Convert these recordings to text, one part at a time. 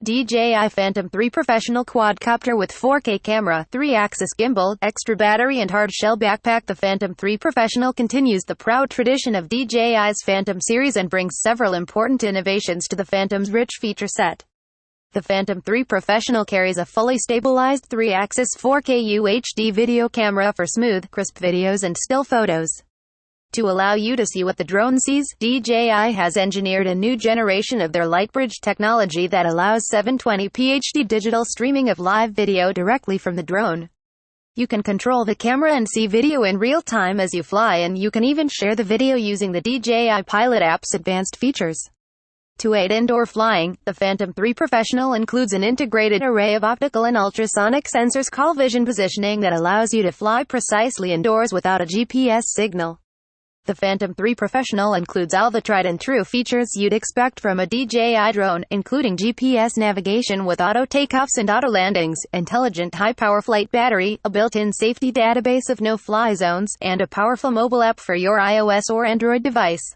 DJI Phantom 3 Professional Quadcopter with 4K camera, 3-axis gimbal, extra battery and hard-shell backpack. The Phantom 3 Professional continues the proud tradition of DJI's Phantom series and brings several important innovations to the Phantom's rich feature set. The Phantom 3 Professional carries a fully stabilized 3-axis 4K UHD video camera for smooth, crisp videos and still photos. To allow you to see what the drone sees, DJI has engineered a new generation of their Lightbridge technology that allows 720p HD digital streaming of live video directly from the drone. You can control the camera and see video in real time as you fly, and you can even share the video using the DJI Pilot app's advanced features. To aid indoor flying, the Phantom 3 Professional includes an integrated array of optical and ultrasonic sensors called vision positioning that allows you to fly precisely indoors without a GPS signal. The Phantom 3 Professional includes all the tried-and-true features you'd expect from a DJI drone, including GPS navigation with auto takeoffs and auto landings, intelligent high-power flight battery, a built-in safety database of no-fly zones, and a powerful mobile app for your iOS or Android device.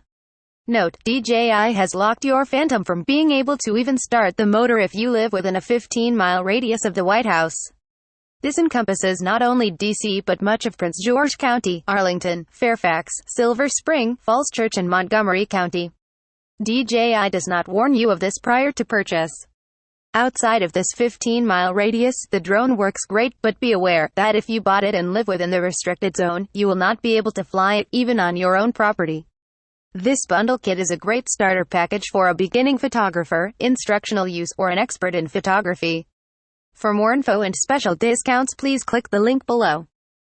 Note: DJI has locked your Phantom from being able to even start the motor if you live within a 15-mile radius of the White House. This encompasses not only D.C. but much of Prince George County, Arlington, Fairfax, Silver Spring, Falls, Church and Montgomery County. DJI does not warn you of this prior to purchase. Outside of this 15-mile radius, the drone works great, but be aware that if you bought it and live within the restricted zone, you will not be able to fly it, even on your own property. This bundle kit is a great starter package for a beginning photographer, instructional use, or an expert in photography. For more info and special discounts, please click the link below.